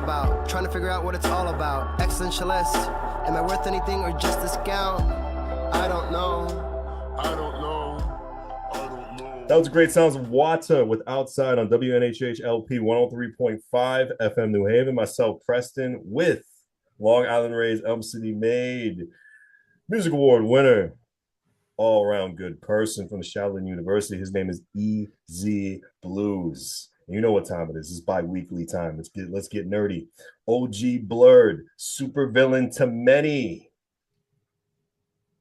about. Trying to figure out what it's all about. Existentialist. Am I worth anything or just a scout? I don't know. That was great sounds of Wata with Outside on WNHH LP 103.5 FM New Haven. Myself, Preston, with Long Island Rays Elm City Made Music Award winner, all around good person from the Shaolin University. His name is EZ BlueZ. You know what time it is. It's bi-weekly time. Let's get nerdy. OG Blurred, super villain to many,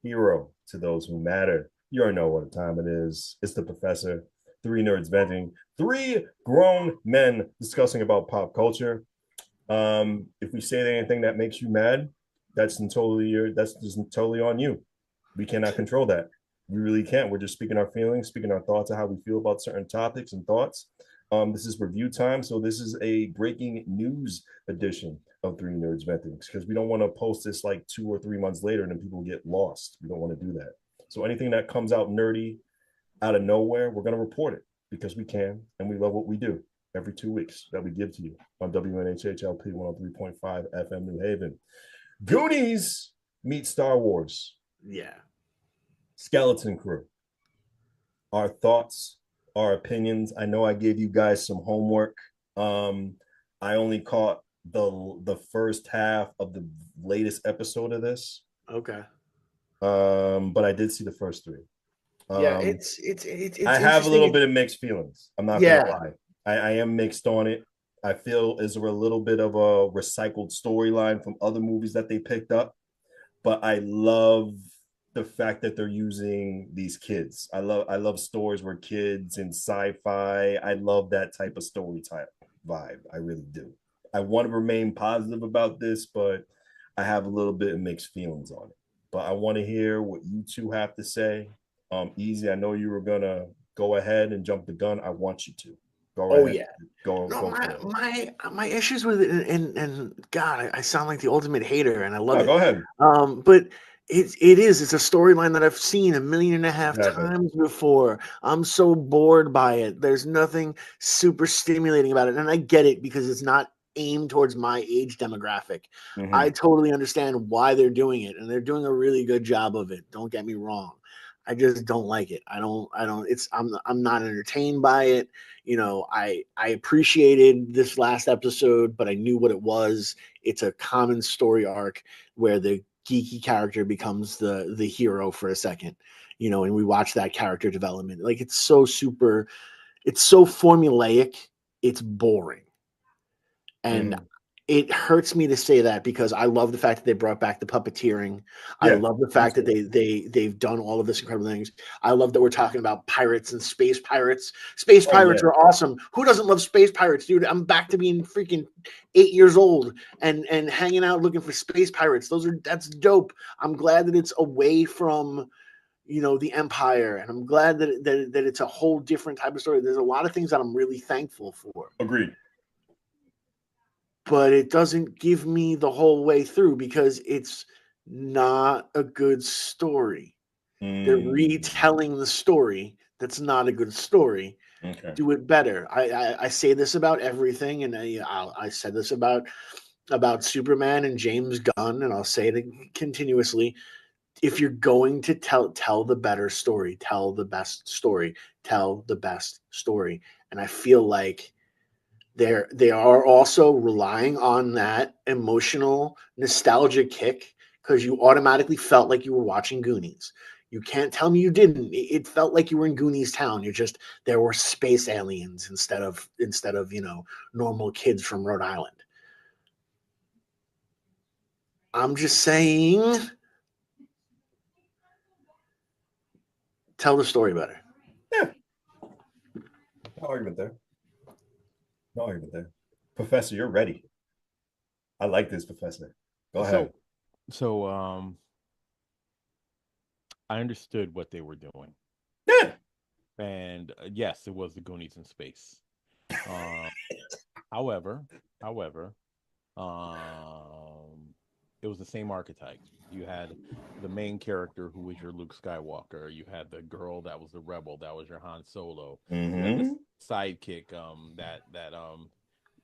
hero to those who matter. You already know what time it is. It's the professor. Three nerds venting. Three grown men discussing about pop culture. If we say anything that makes you mad, that's just totally on you. We cannot control that. We really can't. We're just speaking our feelings, speaking our thoughts of how we feel about certain topics and thoughts. This is review time, so this is a breaking news edition of Three Nerds Venting because we don't want to post this like 2 or 3 months later and then people get lost. We don't want to do that. So anything that comes out nerdy out of nowhere, we're going to report it because we can, and we love what we do every 2 weeks that we give to you on WNHHLP 103.5 FM New Haven. Goonies meet Star Wars. Yeah. Skeleton Crew. Our thoughts, our opinions. I know I gave you guys some homework. I only caught the first half of the latest episode of this. Okay. But I did see the first three. Yeah, it's I have a little bit of mixed feelings. I'm not gonna lie. I am mixed on it. I feel is there a little bit of a recycled storyline from other movies that they picked up, but I love the fact that they're using these kids. I love stories where kids and sci-fi. I love that type of story type vibe. I really do. I want to remain positive about this, but I have a little bit of mixed feelings on it. But I want to hear what you two have to say. Easy. I know you were gonna go ahead and jump the gun. I want you to go ahead. Yeah. Go my issues with it, and God, I sound like the ultimate hater, and I love it. Go ahead. But it's a storyline that I've seen 1.5 million times before. I'm so bored by it. There's nothing super stimulating about it, and I get it because it's not aimed towards my age demographic. Mm-hmm. I totally understand why they're doing it, and they're doing a really good job of it. Don't get me wrong. I just don't like it. I'm not entertained by it. You know, I appreciated this last episode, but I knew what it was. It's a common story arc where the geeky character becomes the hero for a second, you know, and we watch that character development. Like it's so formulaic, it's boring. And it hurts me to say that because I love the fact that they brought back the puppeteering. I love the fact that they've done all of this incredible things. I love that we're talking about pirates and space pirates. Space pirates are awesome. Who doesn't love space pirates, dude? I'm back to being freaking 8 years old and hanging out looking for space pirates. That's dope. I'm glad that it's away from, you know, the Empire, and I'm glad that it's a whole different type of story. There's a lot of things that I'm really thankful for. Agreed. But it doesn't give me the whole way through because it's not a good story. They're retelling the story. That's not a good story. Okay. Do it better. I say this about everything, and I said this about Superman and James Gunn, and I'll say it continuously. If you're going to tell the better story, tell the best story, tell the best story. And I feel like they are also relying on that emotional nostalgia kick because you automatically felt like you were watching Goonies. You can't tell me you didn't. It felt like you were in Goonies Town. There were space aliens instead of you know, normal kids from Rhode Island. I'm just saying, tell the story better. Yeah. No argument there. Professor, you're ready. I like this, Professor. Go ahead. So I understood what they were doing. Yeah. And yes, it was the Goonies in space. However, it was the same archetype. You had the main character who was your Luke Skywalker. You had the girl that was the rebel, that was your Han Solo. Mm-hmm. You had the sidekick, that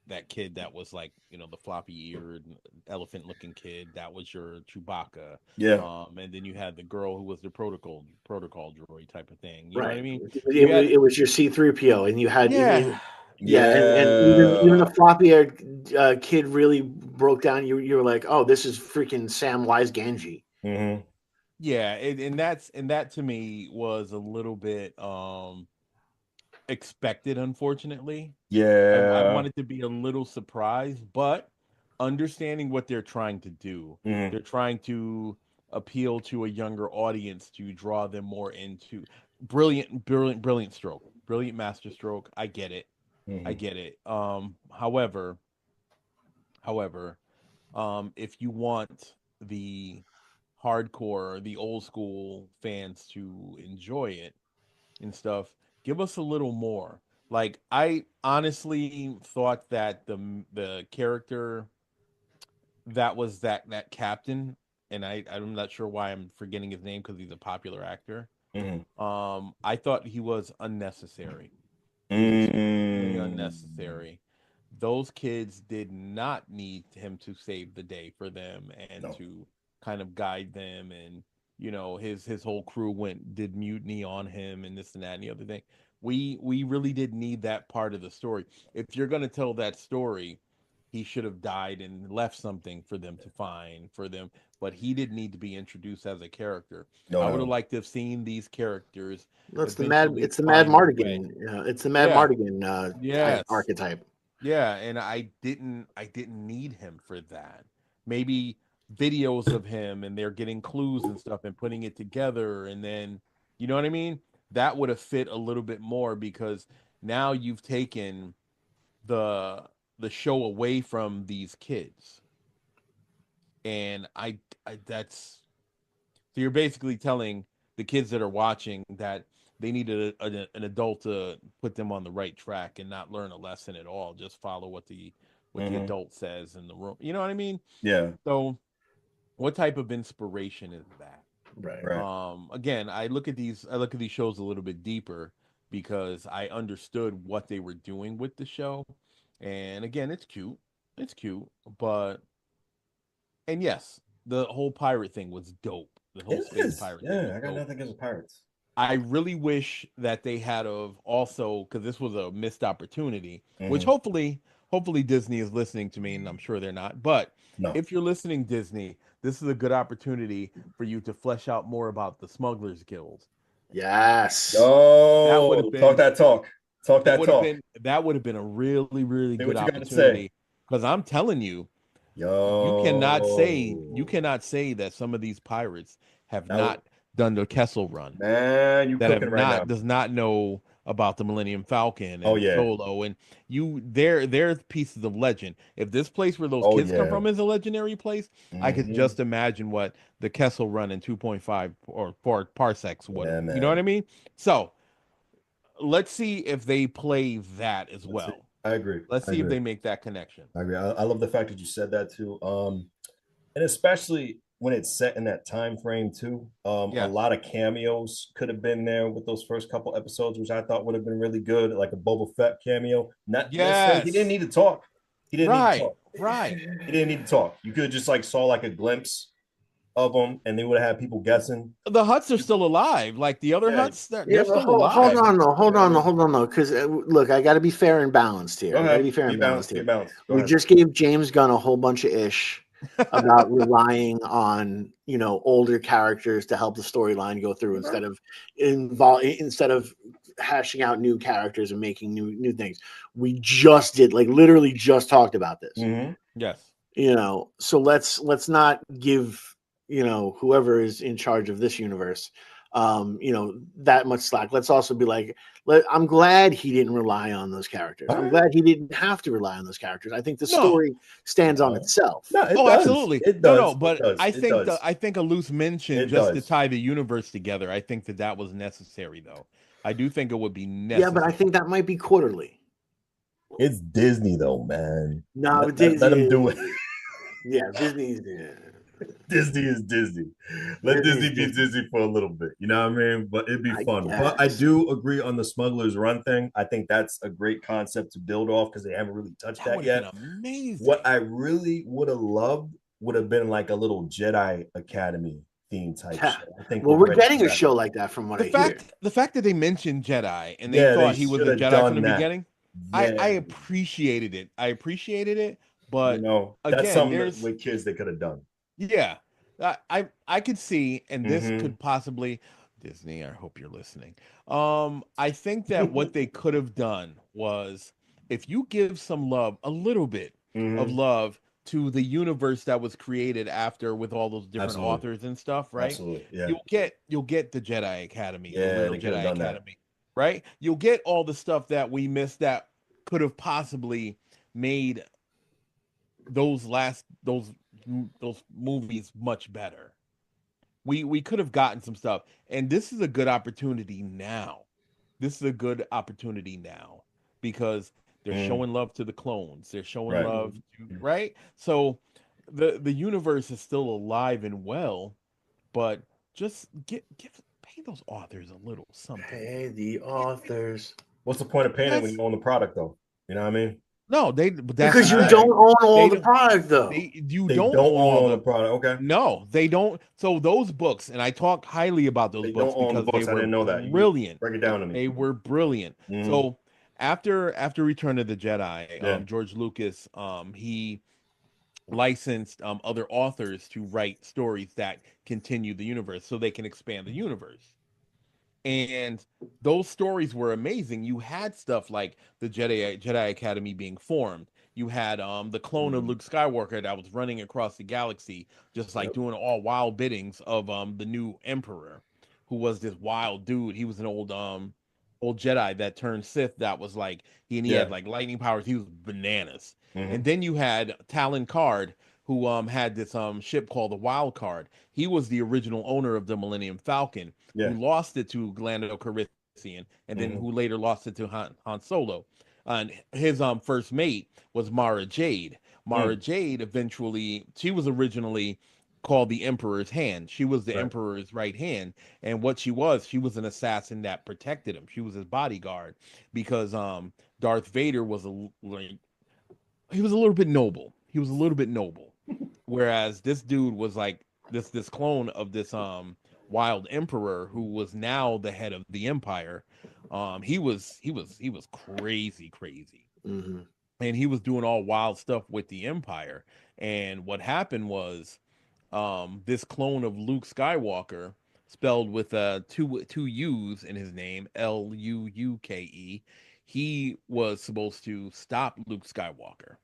that kid that was like, the floppy eared elephant looking kid. That was your Chewbacca. Yeah. And then you had the girl who was the protocol droid type of thing. You know what I Right. mean? It was your C-3PO, and you had Yeah. and even the floppy-haired kid really broke down. You were like, oh, this is freaking Samwise Gamgee. Mm-hmm. Yeah, and that to me was a little bit expected, unfortunately. I Yeah. wanted to be a little surprised, but understanding what they're trying to do, Mm-hmm. they're trying to appeal to a younger audience to draw them more into brilliant stroke, brilliant master stroke. I get it. I Mm-hmm. get it. However, if you want the hardcore, the old school fans to enjoy it and stuff, give us a little more. Like I honestly thought that the character that was that captain, and I'm not sure why I'm forgetting his name because he's a popular actor. Mm-hmm. I thought he was unnecessary. He was extremely Mm. unnecessary. Those kids did not need him to save the day for them and No. to kind of guide them. And his whole crew did mutiny on him and this and that and the other thing. We really did need that part of the story. If you're going to tell that story, he should have died and left something for them to find for them, but he didn't need to be introduced as a character. No, I no, would have no. liked to have seen these characters That's eventually it's the Mad find their way. Mardigan. It's the Mad Yeah. Mardigan type Yes. archetype. Yeah, and I didn't need him for that. Maybe videos of him and they're getting clues and stuff and putting it together, and then you know what I mean? That would have fit a little bit more because now you've taken the the show away from these kids. And I that's so you're basically telling the kids that are watching that they need an adult to put them on the right track and not learn a lesson at all. Just follow what the Mm-hmm. adult says in the room. You know what I mean? Yeah. So, what type of inspiration is that? Right. Right. Again, I look at these shows a little bit deeper because I understood what they were doing with the show. And again, it's cute, but and yes, the whole pirate thing was dope. The whole It space is. pirate thing was Yeah, I got dope. nothing against pirates. I really wish that they had of also because this was a missed opportunity, which Mm-hmm. hopefully Disney is listening to me, and I'm sure they're not. But No. if you're listening, Disney, this is a good opportunity for you to flesh out more about the Smugglers Guild. Yes. That would Yo, have talk been that talk. Talk that talk. that would have been a really really Say good what you got to say. opportunity because I'm telling you, you Yo. cannot say that some of these pirates have That not done the Kessel Run, man, you that cooking have right now. not does not know about the Millennium Falcon Oh and yeah. Solo, and they're pieces of legend. If this place where those Oh kids come yeah. from is a legendary place, I could Mm-hmm. just imagine what the Kessel Run in 2.5 or 4 parsecs would have. Yeah, You know what man. I mean? So let's see if they play that as Let's see. well. I agree. Let's I see if agree. they make that connection. I agree. I love the fact that you said that too. And especially when it's set in that time frame too. A Yes. lot of cameos could have been there with those first couple episodes, which I thought would have been really good, like a Boba Fett cameo. Not necessarily, he didn't Yes. need to talk. He didn't need to Right. talk. Right. He didn't need to talk. You could have just like saw like a glimpse of him, and they would have had people guessing. The Huts are still alive. Like the other Yeah, Huts, they're, Yeah, they're but still hold alive. on, though. yeah. Hold on, though. Because look, I got to be fair and balanced here. Go I got to ahead. be fair Be and balanced balanced. Be here. balanced. Go We ahead. just gave James Gunn a whole bunch of ish about relying on older characters to help the storyline go through instead of hashing out new characters and making new things. We just did literally just talked about this. Mm-hmm. Yes. So let's not give whoever is in charge of this universe that much slack. Let's also be like, I'm glad he didn't rely on those characters. All I'm right. glad he didn't have to rely on those characters. I think the No. story stands on itself. No, it Oh, does. absolutely. It No, does. no. It But does. I It think does. I think a loose mention It just to does. tie the universe together. I think that was necessary, though. I do think it would be Yeah, but I necessary. think that might be quarterly. It's Disney though, man. No, Let them do it. Yeah, Disney's. Disney is Disney. Let Disney be Disney for a little bit. You know what I mean? But it'd be I fun. But I guess. do agree on the Smuggler's Run thing. I think that's a great concept to build off because they haven't really touched That that would have been yet. amazing. What I really would have loved would have been like a little Jedi Academy theme type Yeah. show. I think Well, we're we're ready getting for a that. show like that from what I hear. The fact that they mentioned Jedi and they Yeah, they thought he was should a have Jedi from the done that. beginning, I Yeah, appreciated it. I appreciated it, you but know, that's again, something that there's with kids they could have done. yeah, I could see, and this Mm-hmm. could possibly Disney. I hope you're listening. I think that what they could have done was if you give some love, a little bit of Mm-hmm. love to the universe that was created after with all those different Absolutely. authors and stuff, right? Absolutely. Yeah. You'll get the Jedi Academy, the Yeah, real they could have Jedi done that. Academy, right? You'll get all the stuff that we missed that could have possibly made those last those movies much better. We could have gotten some stuff, and this is a good opportunity now. This is a good opportunity now because they're Mm, showing love to the clones. They're showing right. love to right. So the universe is still alive and well, but just pay those authors a little something. Hey, the authors. What's the point of paying it when That's you own the product, though? You know what I mean? no, but that's Because the you I, don't thing. own all They the don't. product, though. You they don't don't own all own the the. product. Okay. No, they don't. So those books, and I talk highly about those They don't books own the because they books. I were didn't know that. You brilliant. break it down to me. They were brilliant. Mm, So after Return of the Jedi, yeah. George Lucas, he licensed other authors to write stories that continue the universe, so they can expand the universe. And those stories were amazing. You had stuff like the Jedi Academy being formed. You had the clone of Mm, Luke Skywalker that was running across the galaxy, just like yep. doing all wild biddings of the new Emperor, who was this wild dude. He was an old Jedi that turned Sith. That was like he had Yeah. like lightning powers. He was bananas. And Mm-hmm. then you had Talon Card, who had this ship called the Wild Card. He was the original owner of the Millennium Falcon who Yeah. lost it to Lando Calrissian, and then Mm-hmm. who later lost it to Han Solo. And his first mate was Mara Jade. Mara Mm, Jade eventually, she was originally called the Emperor's Hand. She was the right. Emperor's right hand, and what she was an assassin that protected him. She was his bodyguard because Darth Vader was like he was a little bit noble. He was a little bit noble, whereas this dude was like this clone of this wild emperor who was now the head of the empire. He was crazy, Mm-hmm. and he was doing all wild stuff with the empire. And what happened was this clone of Luke Skywalker, spelled with two U's in his name, Luuke. He was supposed to stop Luke Skywalker,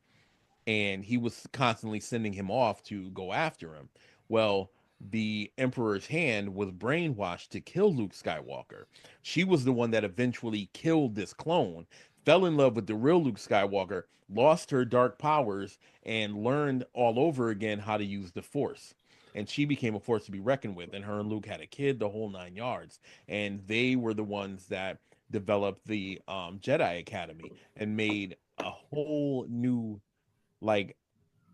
and he was constantly sending him off to go after him. Well, the Emperor's Hand was brainwashed to kill Luke Skywalker. She was the one that eventually killed this clone, fell in love with the real Luke Skywalker, lost her dark powers, and learned all over again how to use the Force. And she became a force to be reckoned with. And her and Luke had a kid, the whole 9 yards. And they were the ones that developed the Jedi Academy and made a whole new like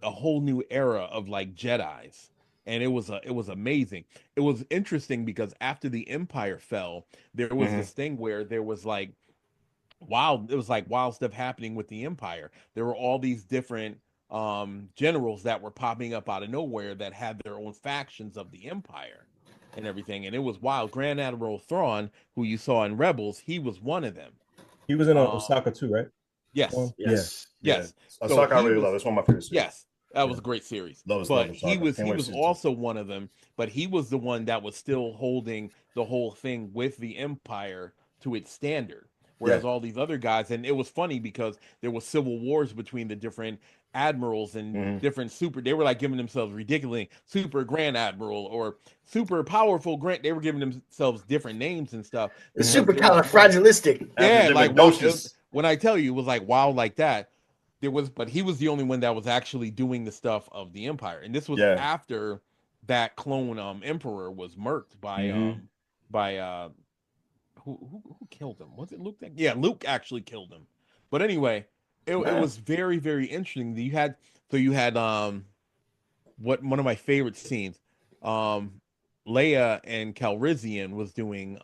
a whole new era of like Jedi's. And it was amazing. It was interesting because after the Empire fell, there was Mm-hmm. this thing where there was like wild it was like wild stuff happening with the Empire. There were all these different generals that were popping up out of nowhere that had their own factions of the Empire and everything. And it was wild. Grand Admiral Thrawn, who you saw in Rebels, he was one of them. He was in Um Osaka too, right? yes. Yeah. Yes. Yeah. Yes. So Osaka I he really love. was It's one of my favorite series. yes, that Yeah. was a great series. Love But he Osaka. was Can't he wait to was see it too. also one of them, but he was the one that was still holding the whole thing with the Empire to its standard. Yeah. Whereas all these other guys, and it was funny because there was civil wars between the different admirals and Mm-hmm. different super. They were like giving themselves ridiculously super grand admiral or super powerful grand. They were giving themselves different names and stuff The because they were like, supercalifragilistic. After yeah, like different wow. doses. When I tell you, it was like wow, like that. There was, but he was the only one that was actually doing the stuff of the Empire, and this was Yeah. after that clone emperor was murked Mm-hmm. by who killed him? Was it Luke? Yeah, Luke actually killed him. But anyway, it Nah. was very interesting. You had one of my favorite scenes. Leia and Calrissian was doing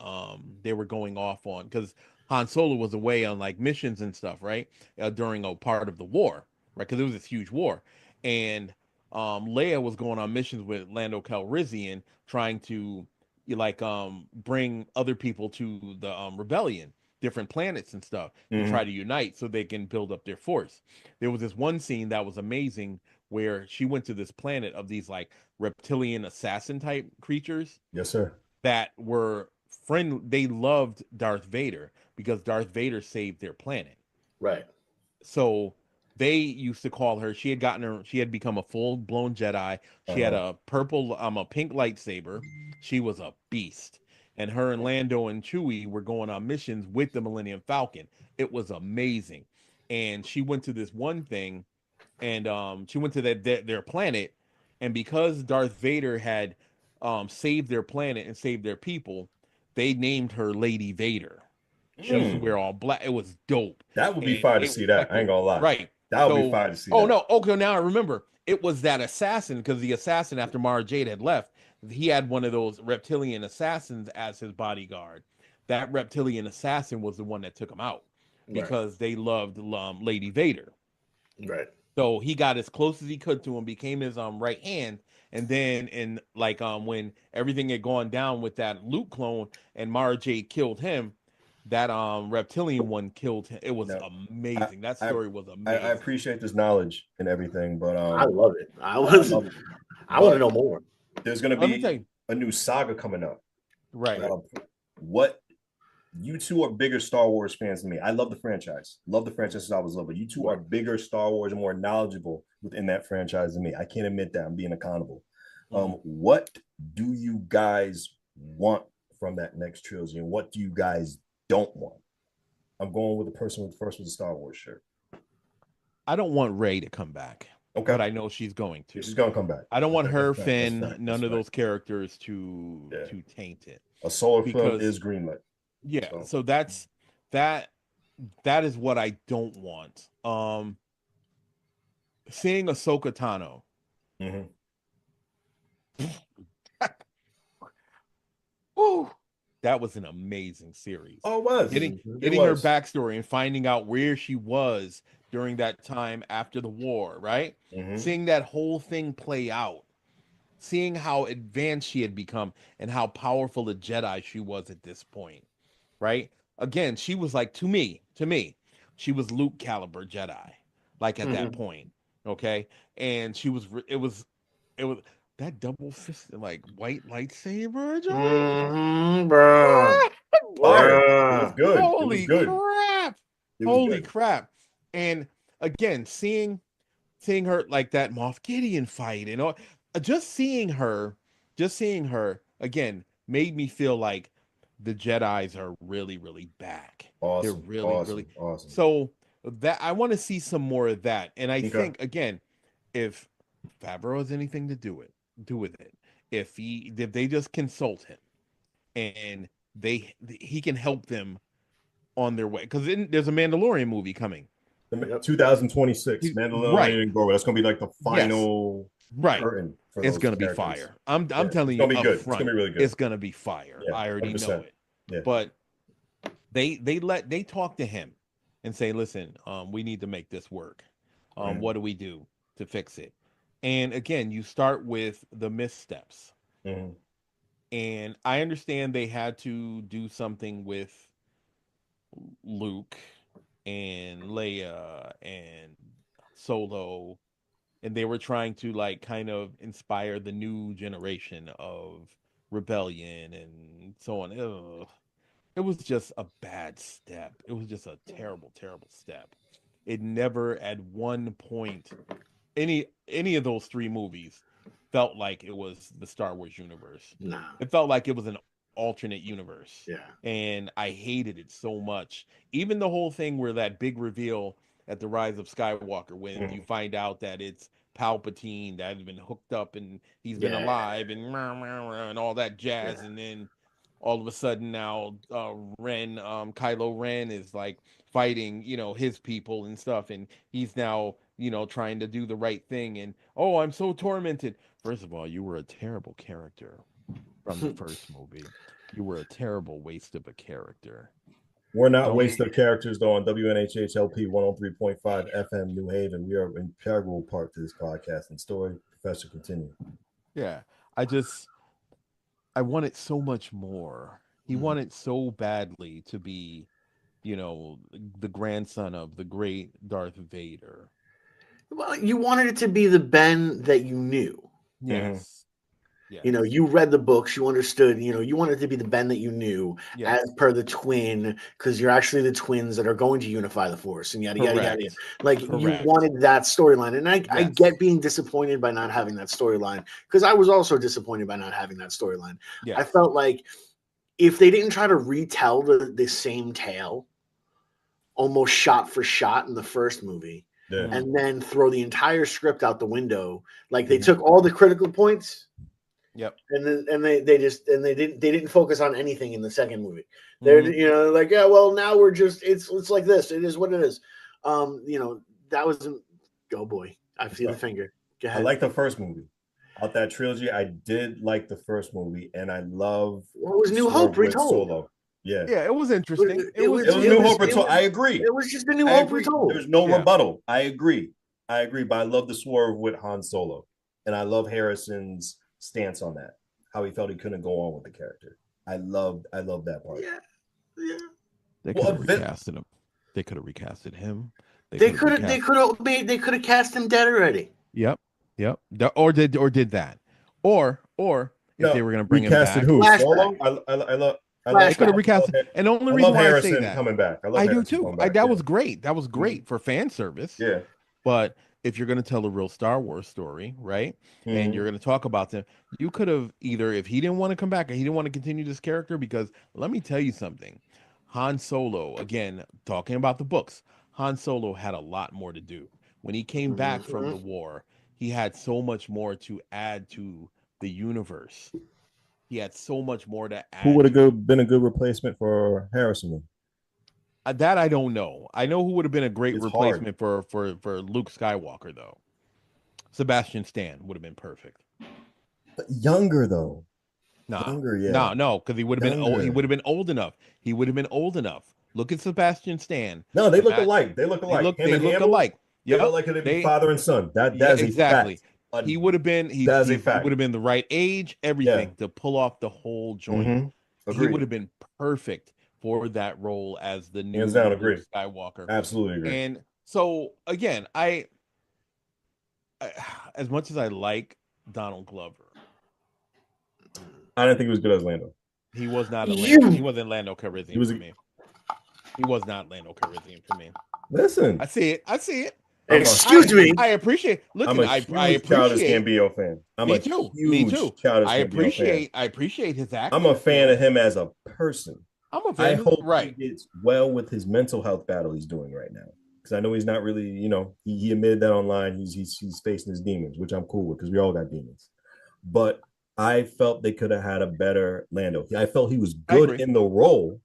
they were going off on because Han Solo was away on like missions and stuff, right? During a part of the war, right? Because it was this huge war, and Leia was going on missions with Lando Calrissian, trying to like bring other people to the rebellion, different planets and stuff, to try to unite so they can build up their force. There was this one scene that was amazing where she went to this planet of these like reptilian assassin type creatures. Yes, sir. That were they loved Darth Vader because Darth Vader saved their planet. Right. So they used to call her, she had become a full-blown Jedi. She had a pink lightsaber. She was a beast. And her and Lando and Chewie were going on missions with the Millennium Falcon. It was amazing. And she went to this one thing, and she went to their planet, and because Darth Vader had saved their planet and saved their people, they named her Lady Vader. She used to wear all black. It was dope. That would be fire to see that. I ain't gonna lie. Right. That would be fire to see that. Oh no. Okay, now I remember. It was that assassin, because the assassin, after Mara Jade had left, he had one of those reptilian assassins as his bodyguard. That reptilian assassin was the one that took him out because they loved Lady Vader. Right. So he got as close as he could to him, became his right hand, and then in like when everything had gone down with that Luke clone and Mara Jade killed him, that reptilian one killed him. It was amazing. That story was amazing. I appreciate this knowledge and everything, but I love it. I want to know more. There's gonna be a new saga coming up. Right. What you two are bigger Star Wars fans than me. I love the franchise. Love the franchise since I was little, but you two are bigger Star Wars and more knowledgeable within that franchise than me. I can't admit that. I'm being accountable. What do you guys want from that next trilogy, and what do you guys don't want? I'm going with the person with the Star Wars shirt. I don't want Rey to come back. Okay. But I know she's going to. She's going to come back. I don't want her, Finn, none of those characters to taint it. A solo film is greenlit. Yeah, so that's that is what I don't want. Seeing Ahsoka Tano. Woo! That was an amazing series. Oh, it was. Getting her backstory and finding out where she was during that time after the war, right? Seeing that whole thing play out. Seeing how advanced she had become and how powerful a Jedi she was at this point, right? Again, she was like, to me, she was Luke caliber Jedi, like at that point, okay? And it was that double fisted like white lightsaber, bro. It was good. Holy crap! Holy crap! And again, seeing her like that Moff Gideon fight, and all, just seeing her again made me feel like the Jedis are really, really back. Awesome. They're really awesome. So that I want to see some more of that. And I think again, if Favreau has anything to do with it, if they just consult him and he can help them on their way, because there's a Mandalorian movie coming. 2026 Mandalorian and Grogu. That's gonna be like the final curtain. It's gonna be fire. I'm telling you, it's gonna be good. It's gonna be really good. It's gonna be fire. Yeah, I already 100%. Know it. Yeah. But they talk to him and say, listen, we need to make this work. What do we do to fix it? And again, you start with the missteps. And I understand they had to do something with Luke and Leia and Solo, and they were trying to like kind of inspire the new generation of rebellion and so on. Ugh. It was just a bad step. It was just a terrible step. It never at one point any of those three movies felt like it was the Star Wars universe. Nah. It felt like it was an alternate universe. Yeah. And I hated it so much. Even the whole thing where that big reveal at the Rise of Skywalker, when you find out that it's Palpatine that has been hooked up and he's been alive and all that jazz, and then all of a sudden now Kylo Ren is like fighting, his people and stuff, and he's now, trying to do the right thing. And oh, I'm so tormented. First of all, you were a terrible character from the first movie. You were a terrible waste of a character. We're not Don't- waste of characters though on WNHHLP 103.5 FM New Haven. We are an integral part to this podcast and story. Professor, continue. Yeah, I wanted so much more. He wanted so badly to be, the grandson of the great Darth Vader. Well, you wanted it to be the Ben that you knew. Yes. You read the books, you understood, you wanted it to be the Ben that you knew Yes. as per the twin, because you're actually the twins that are going to unify the Force and yada, yada, yada. Like, you Correct. wanted that storyline. And I Yes. get being disappointed by not having that storyline, because I was also disappointed by not having that storyline. Yes. I felt like if they didn't try to retell the same tale, almost shot for shot in the first movie, Yeah. and then throw the entire script out the window, like they took all the critical points. Yep. And they didn't focus on anything in the second movie. They're like, yeah, well, now we're just it's like this. It is what it is. That wasn't. Oh boy, I feel the finger. Go ahead. I like the first movie. Out that trilogy, I did like the first movie, and I love what was New Hope retold. Solo. Yeah, it was interesting. It was New Hope retold. I agree. It was just a New Hope retold. There's no rebuttal. I agree, but I love the swerve with Han Solo, and I love Harrison's stance on that. How he felt he couldn't go on with the character. I love that part. Yeah. They could have recasted him. They could have recasted him. They could have cast him dead already. Yep. Or did that. Or if they were going to bring him back. Who? Solo? They could have recast it. And the only reason why I say that, coming back. I do too. That was great. That was great for fan service. Yeah. But if you're going to tell a real Star Wars story, right, and you're going to talk about them, you could have either, if he didn't want to come back and he didn't want to continue this character, because let me tell you something, Han Solo, again, talking about the books, Han Solo had a lot more to do. When he came back from the war, he had so much more to add to the universe. He had so much more to add. Who would have been a good replacement for Harrison? That I don't know. I know who would have been a great replacement for Luke Skywalker, though. Sebastian Stan would have been perfect. But younger though. Younger, yeah. No, because he would have been old. He would have been old enough. He would have been old enough. Look at Sebastian Stan. No, they look alike. They look alike. They look alike. They look like they'd be father and son. That's exactly. A fact. He would have been. He would have been the right age, everything to pull off the whole joint. He would have been perfect for that role as the new Luke Skywalker. Absolutely agree. And so again, I as much as I like Donald Glover, I didn't think he was good as Lando. He was not he wasn't Lando Calrissian for me. He was not Lando Calrissian for me. Listen, I see it. Excuse me. I appreciate. Listen, I appreciate Childish Gambino fan. Me too. I appreciate his acting. I'm a fan of him as a person. I'm a fan. I hope he gets well with his mental health battle he's doing right now, because I know he's not really. He admitted that online. He's facing his demons, which I'm cool with, because we all got demons. But I felt they could have had a better Lando. I felt he was good in the role.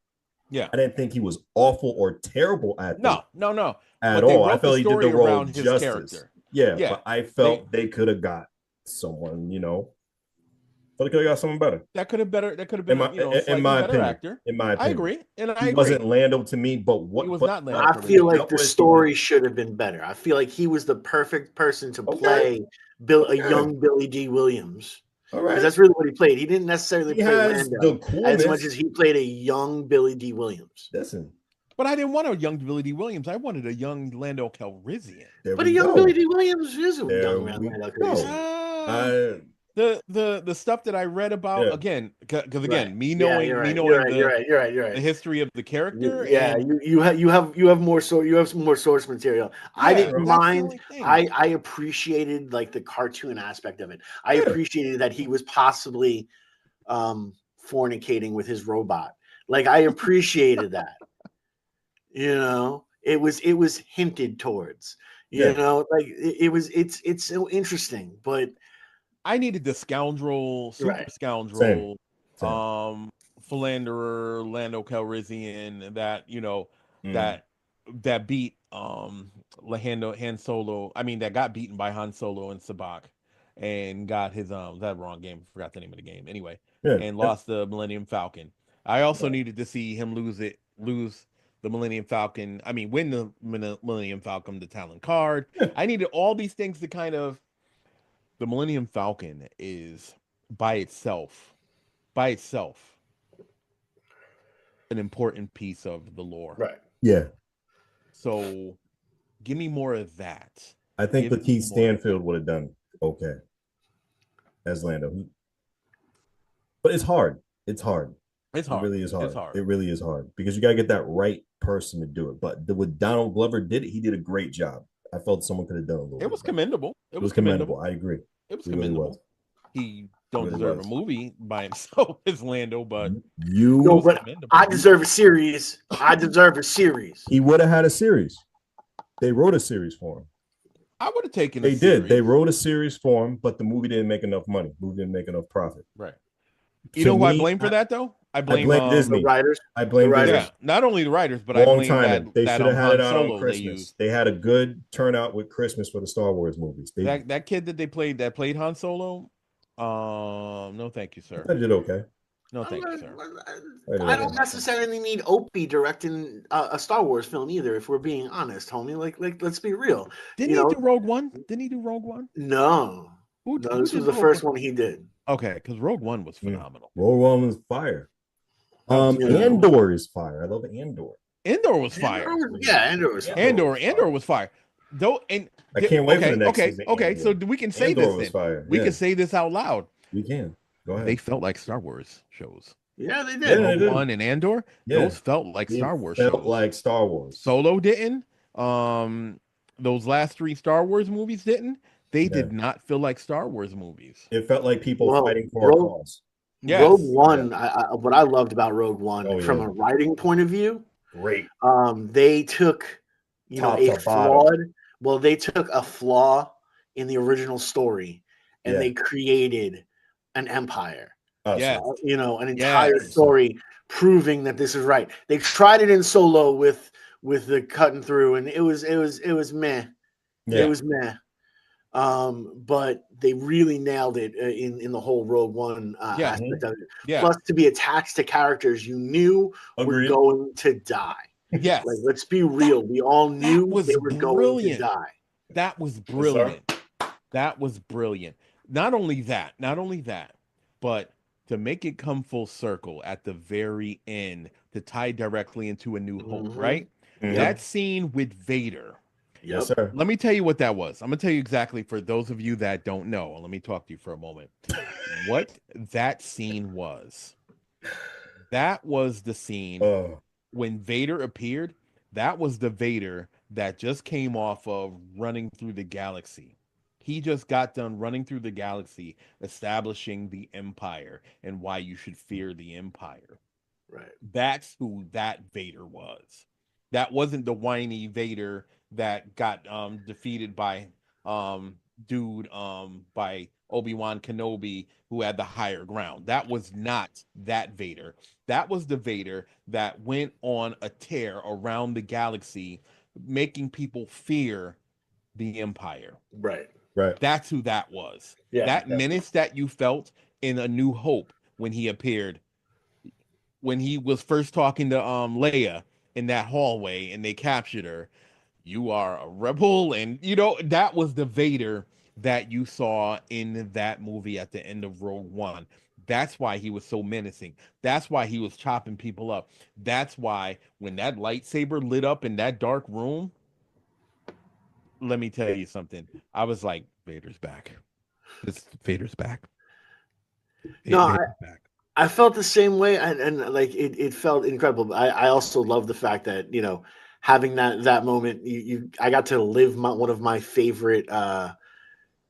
Yeah, I didn't think he was awful or terrible at no at all. I felt he did the role justice. Character. Yeah, but I felt they could have got someone. But they could have got someone better. That could have been in my opinion. Actor. In my opinion, I agree, and he wasn't Lando to me. But what he was not Lando. I feel like the story should have been better. I feel like he was the perfect person to play a young Billy D. Williams. All right, because that's really what he played. He didn't necessarily play Lando as much as he played a young Billy D. Williams. Listen. But I didn't want a young Billy D. Williams. I wanted a young Lando Calrissian. But a young Billy D. Williams is a young Lando Calrissian. The stuff that I read about again, because again, me knowing the history of the character. You have more some more source material. I didn't mind. I appreciated like the cartoon aspect of it. I appreciated that he was possibly fornicating with his robot. Like I appreciated that. It was hinted towards. It's so interesting, but I needed the scoundrel, super scoundrel, philanderer, Lando Calrissian, that that beat Han Solo. I mean, that got beaten by Han Solo and Sabak, and got his that wrong game. Forgot the name of the game. Anyway, Yeah. and lost the Millennium Falcon. I also Right. needed to see him lose the Millennium Falcon. I mean, win the Millennium Falcon, the Talon card. Yeah. I needed all these things to kind of. The Millennium Falcon is by itself an important piece of the lore. Right. Yeah. So give me more of that. I think Give me Lakeith more. Stanfield would have done okay as Lando. But it's hard. It's hard. It's hard. It really is hard. It's hard. It really is hard because you got to get that right person to do it. But with Donald Glover did it, he did a great job. I felt someone could have done a little. It was commendable. It was commendable. I agree. It was It really commendable. was. He don't It really deserve was. a movie by himself as Lando, but You No, was but commendable. I deserve a series. I deserve a series. he would have had a series. They wrote a series for him. I would have taken. They did. They wrote a series for him, but the movie didn't make enough money. The movie didn't make enough profit. Right. You To know who I me, blame for that though? I blame Disney. The writers. I blame The Disney. writers. Yeah, not only the writers, but I Long blame time. They that should have had it out Solo on they Christmas. used. They had a good turnout with Christmas for the Star Wars movies. That kid that played Han Solo. No, thank you, sir. I did okay. No, thank you, sir. I don't necessarily need Opie directing a Star Wars film either. If we're being honest, homie, like let's be real. Didn't he do Rogue One? Didn't he do Rogue One? No, Who this did was the Rogue first One? one he did. Okay, because Rogue One was phenomenal. Rogue One was fire. Yeah. Andor is fire. I love Andor. Andor was fire. Andor was fire. Andor was fire. Though, and I can't wait for the next season. Okay. Andor. So we can say Andor was this. fire. We Yeah. can say this out loud. We can. Go ahead. They felt like Star Wars shows. Yeah, they Yeah, did. they Rogue did. One and Andor, Yeah. those felt like They Star Wars felt shows. like Star Wars. Solo didn't. Those last 3 Star Wars movies didn't. They did not feel like Star Wars movies. It felt like people Well, fighting for a cause. Yes. Rogue One. What I loved about Rogue One, from yeah. a writing point of view, Great. they took Top a to bottom. flawed. Well, they took a flaw in the original story and Yeah. they created an empire. Yeah. An entire Yes. story proving that this is right. They tried it in Solo with the cutting through, and it was meh. Yeah. It was meh. But they really nailed it in the whole Rogue One aspect of it. Yeah. Plus, to be attached to characters you knew were Agreed. going to die. Yes. Like, let's be real. We all knew was they were going brilliant. to die. That was brilliant. That was brilliant. Not only that, but to make it come full circle at the very end to tie directly into A New Hope, right? Mhm. That scene with Vader. Yes, sir. Let me tell you what that was. I'm going to tell you exactly for those of you that don't know. Let me talk to you for a moment. What that scene was. That was the scene when Vader appeared. That was the Vader that just came off of running through the galaxy. He just got done running through the galaxy, establishing the Empire and why you should fear the Empire. Right. That's who that Vader was. That wasn't the whiny Vader that got defeated by by Obi-Wan Kenobi, who had the higher ground. That was not that Vader. That was the Vader that went on a tear around the galaxy, making people fear the Empire. Right. That's who that was. Yeah, that menace that you felt in A New Hope when he appeared, when he was first talking to Leia in that hallway and they captured her. You are a rebel, and that was the Vader that you saw in that movie at the end of Rogue One. That's why he was so menacing. That's why he was chopping people up. That's why when that lightsaber lit up in that dark room, let me tell you something. I was like, Vader's back. Vader's back. No, Vader's back. I felt the same way, and like it felt incredible. I also love the fact that having that moment, I got to live one of my favorite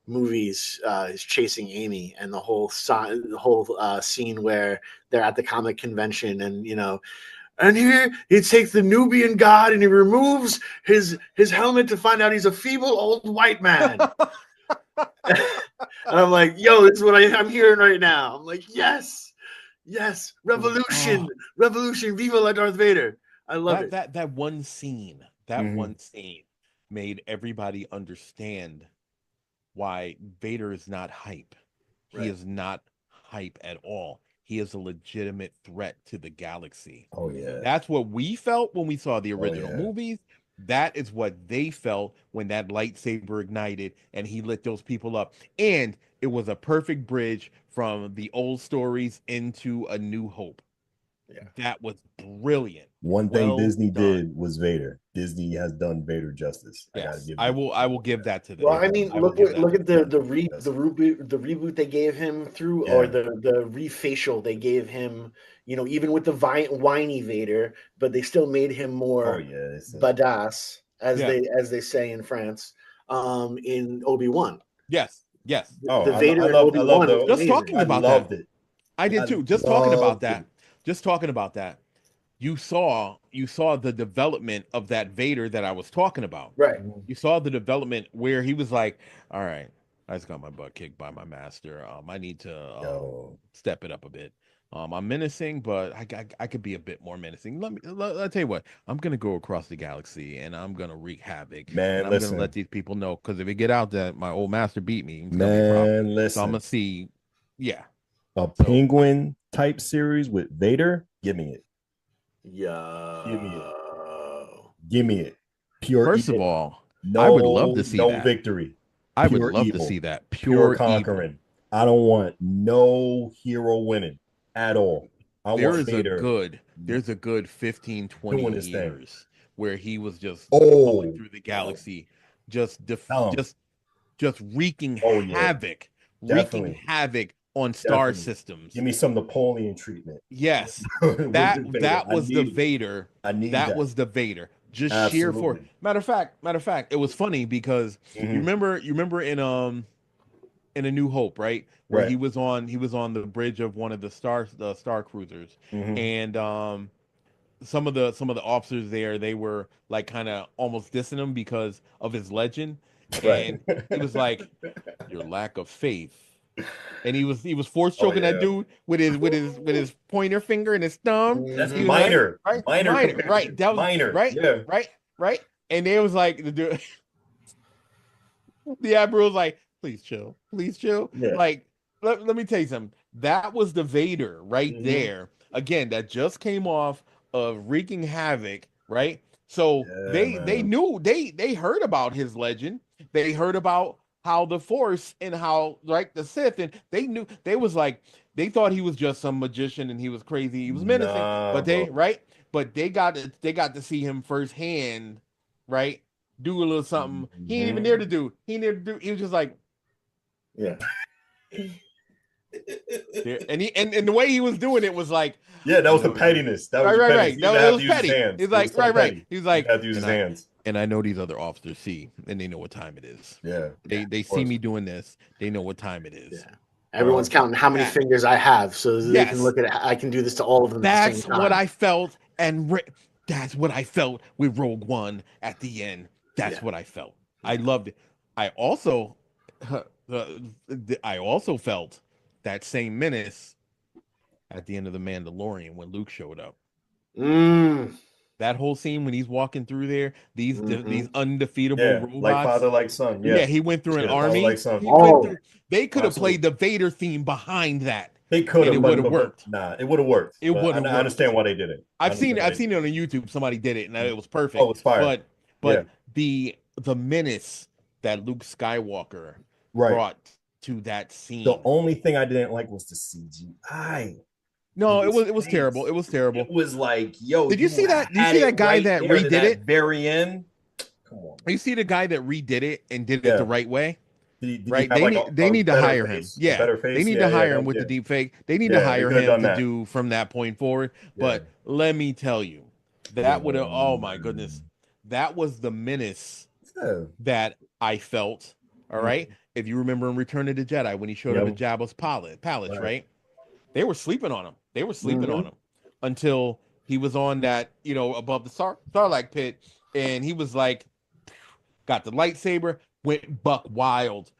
movies is Chasing Amy, and the whole scene where they're at the comic convention, and and here he takes the Nubian god and he removes his helmet to find out he's a feeble old white man. And I'm like, yo, this is what I'm hearing right now. I'm like, yes, revolution, revolution, viva la Darth Vader. I love it. That one scene that Mhm. one scene made everybody understand why Vader is not hype. He Right. is not hype at all. He is a legitimate threat to the galaxy. Oh yeah. That's what we felt when we saw the Oh, original yeah. movies. That is what they felt when that lightsaber ignited and he lit those people up. And it was a perfect bridge from the old stories into A New Hope. Yeah. That was brilliant. One thing Well Disney done. did was Vader. Disney has done Vader justice. I gotta Yes, give. I will give that to them. Well, I mean, I will look give what that look to at them. the reboot they gave him through, or Yeah. the refacial they gave him. You know, even with the whiny Vader, but they still made him Oh more yeah. It's badass, Yeah. as they say in France. In Obi-Wan, Yes, yes. Oh, the Vader in I love Obi-Wan was the. Just amazing. talking I about that. loved it. I did I too. Just talking about loved that. it. Just talking about that. You saw the development of that Vader that I was talking about. Right. You saw the development where he was like, "All right, I just got my butt kicked by my master. I need to Yo. step it up a bit. I'm menacing, but I could be a bit more menacing. I'll tell you what. I'm gonna go across the galaxy and I'm gonna wreak havoc. Man, And I'm gonna listen. let these people know because if it get out that my old master beat me, it's gonna be a problem. Man, So I'm listen. gonna see. Yeah. A So- Penguin type series with Vader. Give me it. Yeah. Give me it. Give me it. Pure First of evil. all, No, I would love to see no that. victory. I would Pure love evil. to see that. Pure Pure conquering. evil. I don't want no hero winning at all. I There want is Vader there's a good 15, 20 doing his thing. years where he was just Oh, going through the galaxy, just Tell 'em. just wreaking Oh, yeah. havoc, Definitely. wreaking havoc on star Definitely. systems. Give me some Napoleon treatment. Yes, With that the Vader. that I was the need it. Vader. I need That that. was the Vader. Just sheer for Absolutely. matter of fact, it was funny because Mhm. you remember in A New Hope, right? Where Right. he was on the bridge of one of the star cruisers, Mhm. and some of the officers there, they were like kind of almost dissing him because of his legend, Right. and he was like, "Your lack of faith." And he was force Oh, choking that yeah. dude with his pointer finger and his thumb. That's He was like, minor. right, Minor. right. comparison. That was Minor. right, Yeah. right. And they was like the dude, the admiral was like, please chill, please chill. Yeah. Like, let me tell you something. That was the Vader right Mhm. there. Again, that just came off of wreaking havoc, right? So Yeah, they man. knew they heard about his legend. They heard about how the Force and how like the Sith, and they knew they was like they thought he was just some magician and he was crazy. He was menacing, Nah, but they bro. right, but they got to see him firsthand, right? Do a little something. He ain't even Mhm. near the dude. He near the dude. He was just like Yeah. there, and the way he was doing it was like Yeah, that was the no, pettiness. That was right. pettiness. He That, even that had was to use petty. his hands. He's It like was so right. petty. He's He like had to use his and hands. I know these other officers see and they know what time it is. Yeah. They see course. me doing this. They know what time it is. Yeah. Everyone's counting how many that- fingers I have, so they can Yes. look at it. I can do this to all of them at the That's same time. what I felt, and that's what I felt with Rogue One at the end. That's Yeah. what I felt. I loved it. I also, I also felt that same menace at the end of the Mandalorian when Luke showed up. Mm. That whole scene when he's walking through there, these undefeatable Yeah, robots, like father, like son. yeah, Yeah, he went through an Yeah, father, army. like son. He went Oh. through. They could have Absolutely. played the Vader theme behind that. They could And have, it but would've worked. Nah, it would have worked. It But would have I worked. understand why they did it. I've seen it on YouTube. Somebody did it, and it was perfect. Oh, it's fire. But the menace that Luke Skywalker Right. brought to that scene. The only thing I didn't like was the CGI. No, His it was face. terrible. It was terrible. It was like, yo, Did you see that? Did you had see it that guy right that there to redid that it? very end? Come on. You see the guy that redid it and did it Yeah. the right way? Did he Right? have They like need they need to better hire face? him. A Yeah. better face? They need Yeah, to hire yeah, him with yeah. the deep fake. They need Yeah, to they hire could have him done to that. do from that point forward. But Yeah. let me tell you, that Yeah. would have oh my goodness. That was the menace Yeah. that I felt. All right. If you remember in Return of the Jedi when he showed up at Jabba's palace, right? They were sleeping on him. They were sleeping on him until he was on that, above the Sarlacc pit, and he was like, got the lightsaber, went buck wild.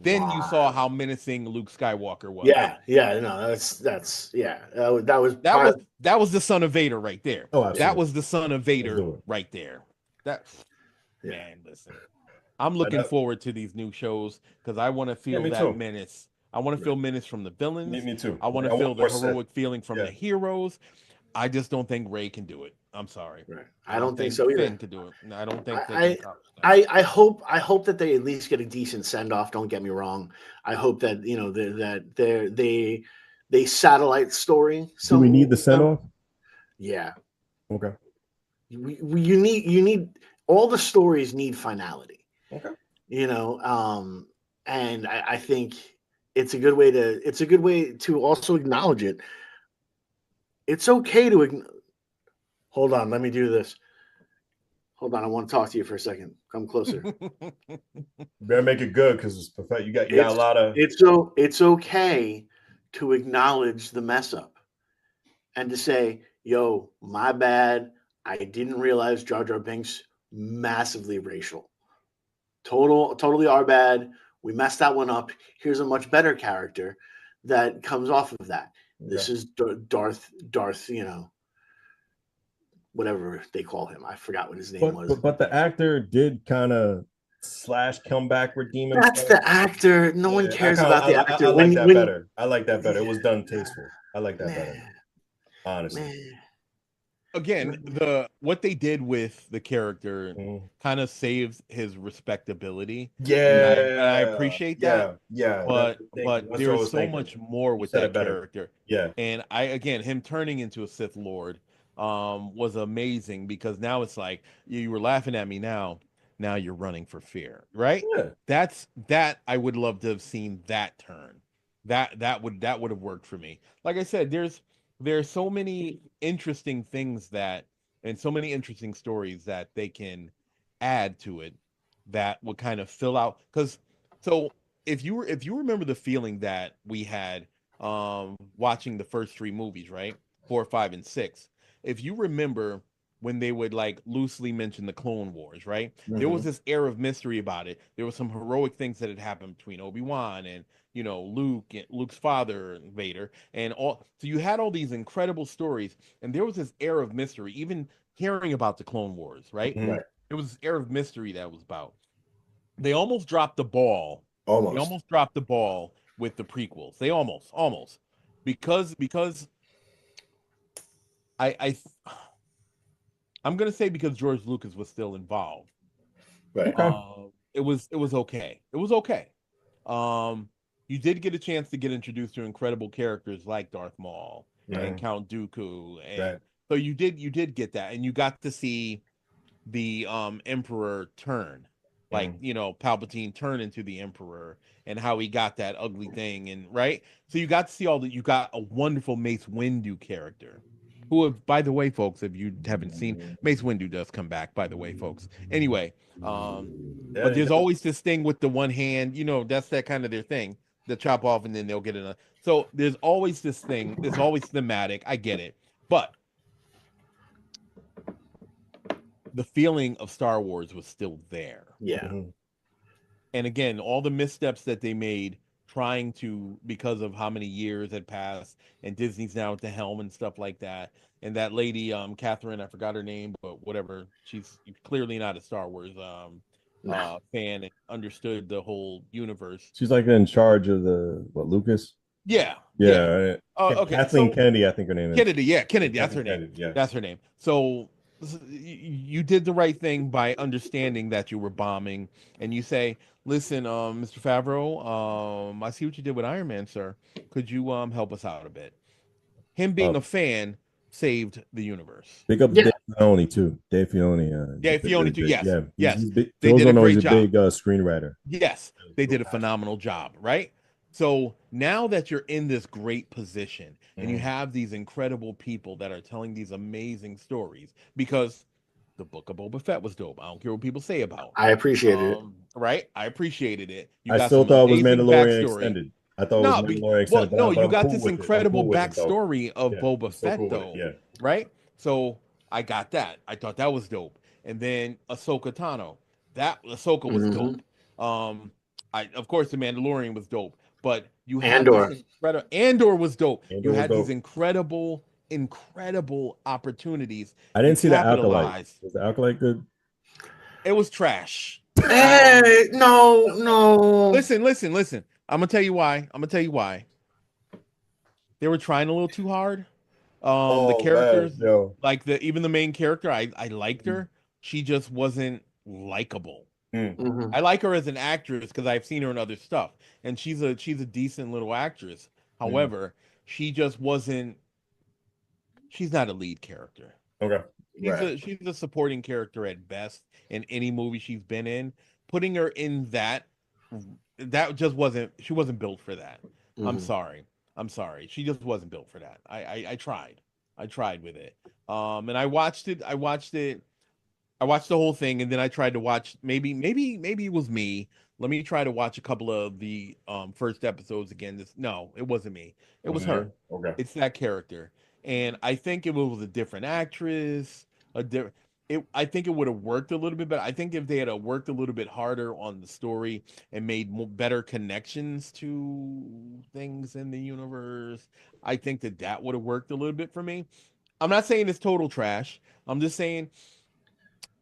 Then you saw how menacing Luke Skywalker was. Yeah, no, that's yeah. That was the son of Vader right there. Oh, absolutely. That was the son of Vader Let's do it. right there. That Yeah. man, listen. I'm looking forward to these new shows because I want to feel me that too. menace. I want to feel menace from the villains. Me too. I want to I feel want the more Sith. heroic feeling from Yeah. the heroes. I just don't think Ray can do it. I'm sorry. Right. I don't think so Finn either. could do it. I don't think they I, can accomplish that. I hope that they at least get a decent send off. Don't get me wrong. I hope that they satellite story. Do we need the send off? Yeah. Okay. You need all the stories need finality. Okay. And I think it's a good way to also acknowledge it. It's okay to hold on. Let me do this. Hold on. I want to talk to you for a second. Come closer. Better make it good because it's perfect. You got a lot of. It's okay to acknowledge the mess up and to say, "Yo, my bad. I didn't realize Jar Jar Binks massively racial. Totally our bad. We messed that one up. Here's a much better character that comes off of that. This is Darth, whatever they call him. I forgot what his name was. But the actor did kind of / comeback redeem himself. That's the actor. No one cares about the actor. I like that better. I like that better. It was done tasteful. I like that better. Honestly. Again, what they did with the character kind of saves his respectability. Yeah, and I appreciate that. Yeah, but there's so much more with that character. Yeah, and him turning into a Sith Lord was amazing because now it's like you were laughing at me now you're running for fear, right? Yeah. I would love to have seen that turn. That would have worked for me. Like I said, there's so many interesting things and so many interesting stories that they can add to it that would kind of fill out. So if you remember the feeling that we had watching the first 3 movies, right? 4, 5, and 6. If you remember when they would like loosely mention the Clone Wars, right? There was this air of mystery about it. There was some heroic things that had happened between Obi-Wan and Luke and Luke's father and Vader and all. So you had all these incredible stories, and there was this air of mystery, even hearing about the Clone Wars, right? Right. There was this air of mystery that was about. They almost dropped the ball. They almost dropped the ball with the prequels. They almost because I'm gonna say because George Lucas was still involved. Right. It was okay. It was okay. You did get a chance to get introduced to incredible characters like Darth Maul and Count Dooku, and so you did get that, and you got to see the Emperor turn, like Palpatine turn into the Emperor, and how he got that ugly thing, and right. So you got to see all that. You got a wonderful Mace Windu character, who, by the way, folks, if you haven't seen, Mace Windu does come back, by the way, folks. Anyway, but there's always this thing with the one hand, that's that kind of their thing. They'll chop off and then they'll get another. So there's always this thing. There's always thematic. I get it. But the feeling of Star Wars was still there. Yeah. And again, all the missteps that they made trying to, because of how many years had passed and Disney's now at the helm and stuff like that. And that lady, Catherine, I forgot her name, but whatever. She's clearly not a Star Wars fan and understood the whole universe. She's like in charge of Lucas? Yeah. Right. Okay. Kathleen Kennedy, I think her name is. Kennedy. That's her name. Yeah. That's her name. So you did the right thing by understanding that you were bombing, and you say, listen, Mr. Favreau, I see what you did with Iron Man, sir. Could you help us out a bit? Him being a fan saved the universe. Big up Dave Filoni too. Dave Filoni. Dave Filoni too. Yes. Yeah. Yes. They did a great job. He's a big screenwriter. Yes. They did a phenomenal job, right? So now that you're in this great position and you have these incredible people that are telling these amazing stories, because the Book of Boba Fett was dope. I don't care what people say about it. I appreciated it. Right? I appreciated it. I still thought it was Mandalorian extended. I thought it was Mandalorian extended. Well, no, you got this incredible backstory of Boba Fett, though. Yeah. Right? So I got that. I thought that was dope. And then Ahsoka Tano. Ahsoka was dope. Of course, the Mandalorian was dope. But you had Andor was dope. You had these incredible opportunities. I didn't see the Acolyte. Was the Acolyte good? It was trash. Hey, no. Listen. I'm gonna tell you why. They were trying a little too hard. The Oh man, characters, yo. like even the main character, I liked her. She just wasn't likable. Mm. Mhm. I like her as an actress because I've seen her in other stuff, and she's a decent little actress. However, she just wasn't. She's not a lead character. Okay. She's a supporting character at best in any movie she's been in. Putting her in that just wasn't. She wasn't built for that. I'm Mhm. sorry. I'm sorry. She just wasn't built for that. I tried. I tried with it. And I watched it. I watched the whole thing, and then I tried to watch. Maybe it was me. Let me try to watch a couple of the first episodes again. No, it wasn't me. It was her. Okay. It's that character, and I think it was a different actress. A different. I think it would have worked a little bit better. I think if they had worked a little bit harder on the story and made better connections to things in the universe, I think that would have worked a little bit for me. I'm not saying it's total trash. I'm just saying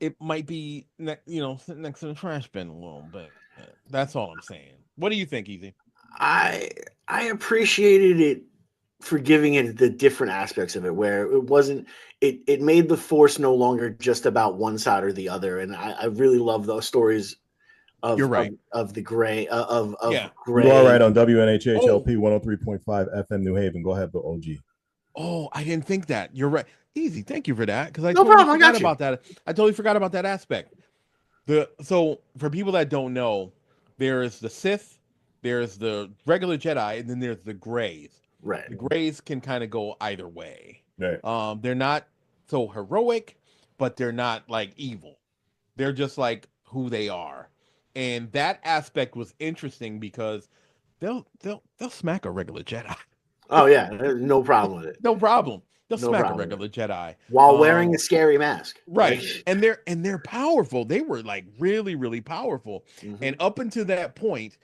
it might be sitting next to the trash bin a little bit. That's all I'm saying. What do you think, Easy? I I appreciated it for giving it the different aspects of it, where it wasn't. It made the Force no longer just about one side or the other, and I really love those stories You're of right. the gray of Yeah. You are gray. right on WNHHLP Oh. 103.5 FM New Haven. Go ahead, the OG. Oh, I didn't think that. You're right. Easy. Thank you for that, because I No totally problem. I forgot got you. about that. I totally forgot about that aspect. So for people that don't know, there's the Sith, there's the regular Jedi, and then there's the Greys. Right. The Greys can kind of go either way. Right. They're not so heroic, but they're not like evil. They're just like who they are. And that aspect was interesting because they'll smack a regular Jedi. Oh yeah, no problem with it. No problem. They'll No smack a problem with it. regular Jedi. While wearing a scary mask. Right. Like, And they're powerful. They were like really, really powerful. mhm. And up until that point,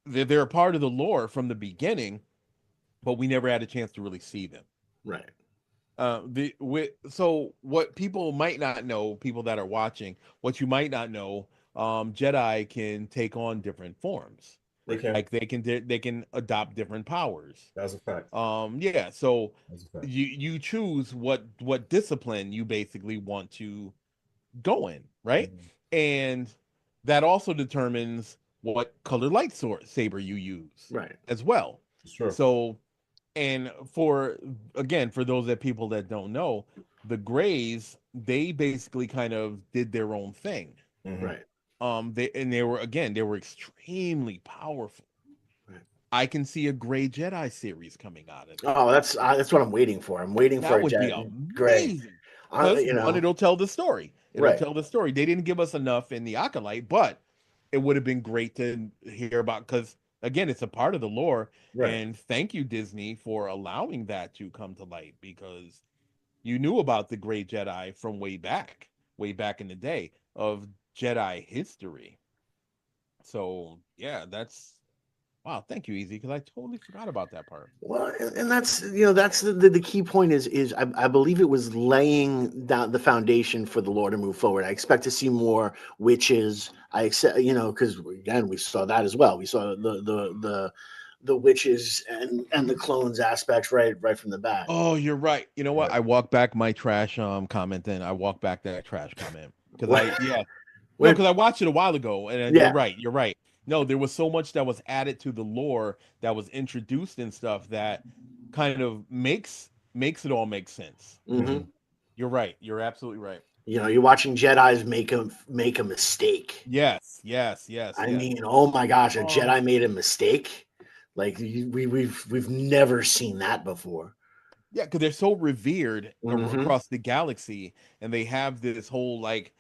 they're a part of the lore from the beginning, but we never had a chance to really see them. Right. So what people might not know, people that are watching, what you might not know, Jedi can take on different forms. They can. Like they can adopt different powers. That's a fact. Yeah. So That's a fact. you choose what discipline you basically want to go in, right? And that also determines what color lightsaber you use, Right. as well. It's true. So, and for those people that don't know, the Greys, they basically kind of did their own thing. Right. They were extremely powerful. Right. I can see a Gray Jedi series coming out of it. Oh, that's what I'm waiting for. I'm waiting for That a would be Gray. amazing. Because one, it'll tell the story. It'll Right. tell the story. They didn't give us enough in the Acolyte, but it would have been great to hear about, because again, it's a part of the lore. Right. And thank you, Disney, for allowing that to come to light, because you knew about the Gray Jedi from way back in the day of Jedi history. So yeah, wow. Thank you, Easy, because I totally forgot about that part. Well, and that's that's the key point is I believe it was laying down the foundation for the lore to move forward. I expect to see more witches. I accept because again we saw that as well. We saw the witches and the clones aspects right from the bat. Oh, you're right. You know what? I walk back my trash comment. Then I walk back that trash comment because I watched it a while ago, and Yeah. you're right. You're right. No, there was so much that was added to the lore that was introduced and stuff that kind of makes it all make sense. Mhm. You're right. You're absolutely right. You're watching Jedi's make a mistake. Yes. I mean, oh my gosh, a Oh. Jedi made a mistake. Like we've never seen that before. Yeah, because they're so revered Mhm. across the galaxy, and they have this whole like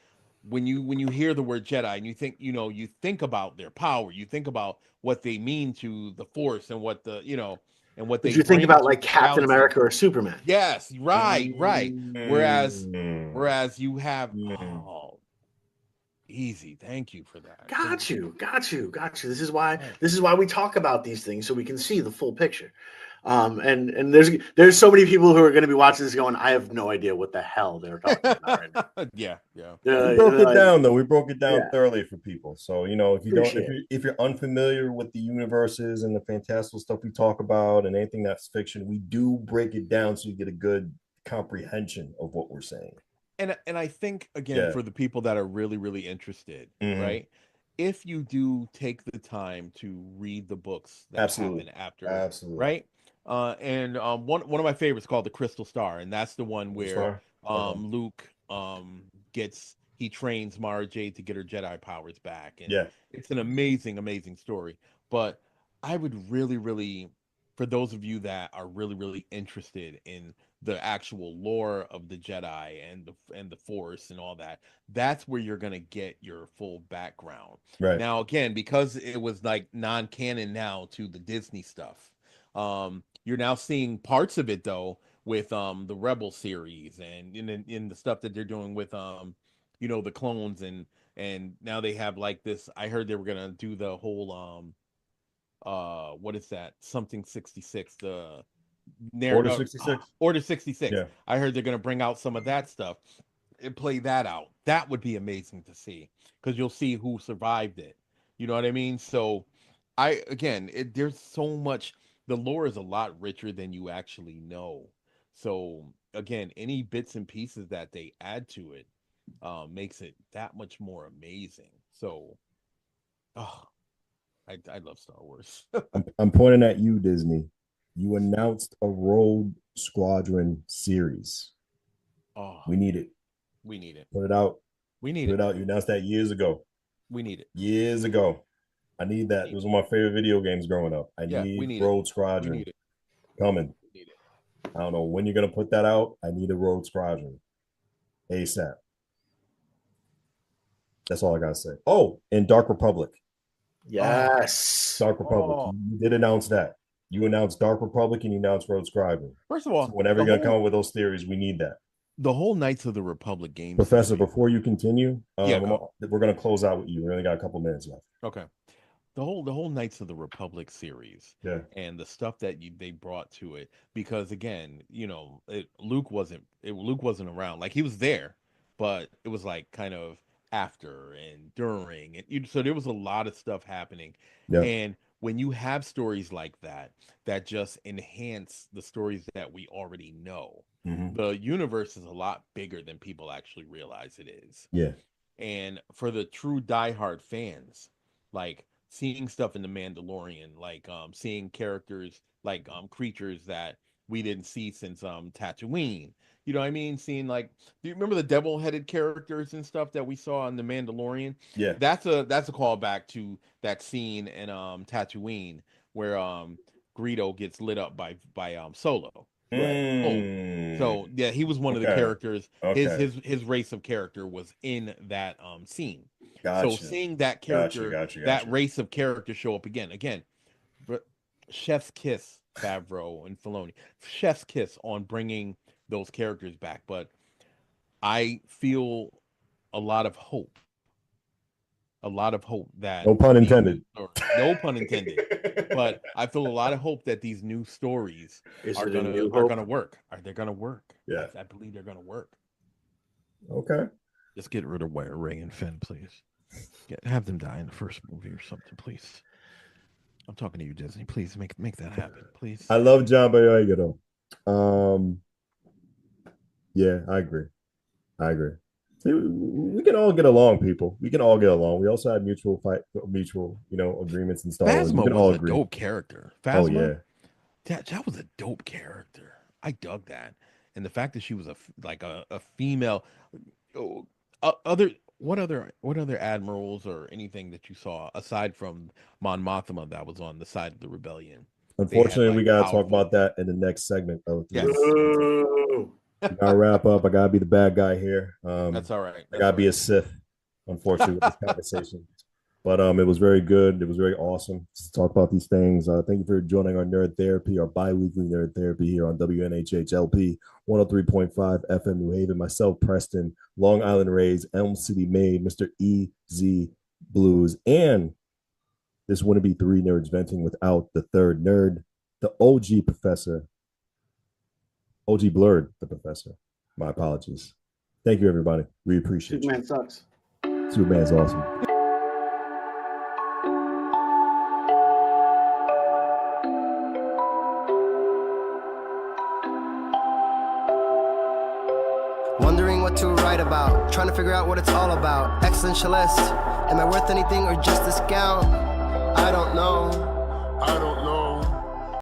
when you hear the word Jedi and you think about their power, you think about what they mean to the Force and what and what Did they you think bring about to like the Captain galaxy. America or Superman? Yes, right. Whereas you have easy. Thank you for that. Got you. This is why we talk about these things so we can see the full picture. And there's so many people who are going to be watching this going, I have no idea what the hell they're talking about right now. Yeah. We broke it Like, down though. We broke it down Yeah. thoroughly for people. So if you don't, Appreciate if you're unfamiliar with the universes and the fantastical stuff we talk about and anything that's fiction, we do break it down so you get a good comprehension of what we're saying. And I think again Yeah. for the people that are really really interested, Mhm. right? If you do take the time to read the books that Absolutely. happen after, Absolutely. right? And one of my favorites called the Crystal Star, and that's the one where Star? Okay. Luke he trains Mara Jade to get her Jedi powers back, and Yeah. it's an amazing story. But I would really really, for those of you that are really really interested in the actual lore of the Jedi and the Force and all that, that's where you're gonna get your full background. Right. Now, again, because it was like non-canon now to the Disney stuff, you're now seeing parts of it though with the Rebel series and in the stuff that they're doing with the clones and now they have like this. I heard they were gonna do the whole what is that? Something 66, the Order 66? Order 66. Yeah. I heard they're going to bring out some of that stuff and play that out. That would be amazing to see because you'll see who survived it. You know what I mean? So there's so much. The lore is a lot richer than you actually know. So again, any bits and pieces that they add to it makes it that much more amazing. So, I love Star Wars. I'm pointing at you, Disney. You announced a Rogue Squadron series. Oh, We need it. we need it. Put it out. We need Put it. it out. You announced that years ago. We need it. Years ago. I need that. It was one of my favorite video games growing up. I Yeah, we need need Rogue it. Squadron We need it. coming. We need it. I don't know when you're gonna put that out. I need a Rogue Squadron ASAP. That's all I gotta say. Oh, and Dark Republic. Yes. Dark Republic. Oh. You did announce that. You announced Dark Republic and you announced Rogue Squadron. First of all, So whenever you're gonna come up with those theories, we need that. the whole Knights of the Republic game. Professor, series. before you continue, Yeah, we're gonna close out with you. We only got a couple minutes left. Okay. The whole Knights of the Republic series. Yeah. And the stuff that they brought to it, because again, Luke wasn't around. Like he was there, but it was like kind of after and during, and so there was a lot of stuff happening. Yeah. And when you have stories like that just enhance the stories that we already know, Mhm. the universe is a lot bigger than people actually realize it is. Yeah. And for the true diehard fans, like seeing stuff in the Mandalorian, like seeing characters like creatures that we didn't see since Tatooine. You know what I mean? Seeing like, do you remember the devil-headed characters and stuff that we saw in the Mandalorian? Yeah. That's a callback to that scene in Tatooine where Greedo gets lit up by Solo. Mm. So yeah, he was one of the Okay. characters. Okay. His race of character was in that scene. Gotcha. So seeing that character, Gotcha. that race of character show up again, chef's kiss, Favreau and Filoni, chef's kiss on bringing those characters back. But I feel a lot of hope that No pun intended. No pun intended. But I feel a lot of hope that these new stories are gonna work. They're gonna work. Yeah. I believe they're gonna work. Okay. Just get rid of Ray and Finn, please. Have them die in the first movie or something, please. I'm talking to you, Disney. Please make that happen, please. I love John Boyega though. Yeah, I agree. We can all get along, people. We can all get along. We also have mutual agreements and stuff. Phasma was a dope character. Phasma, oh yeah, that was a dope character. I dug that, and the fact that she was a female. What other admirals or anything that you saw aside from Mon Mothma that was on the side of the rebellion? Unfortunately, we gotta talk about that in the next segment of Yes. I gotta wrap up. I gotta be the bad guy here. That's all right. I gotta be a Sith, unfortunately, with this conversation. But it was very good. It was very awesome to talk about these things. Thank you for joining our Nerd Therapy, our bi-weekly Nerd Therapy here on WNHHLP 103.5 FM New Haven. Myself, Preston, Long Island Rays, Elm City Made, Mr. EZ BlueZ, and this wouldn't be three nerds venting without the third nerd, the OG professor. OG blurred the professor. My apologies. Thank you, everybody. We appreciate Superman sucks. you. Superman's awesome. Wondering what to write about, trying to figure out what it's all about. Existentialist, am I worth anything or just a scout? I don't know.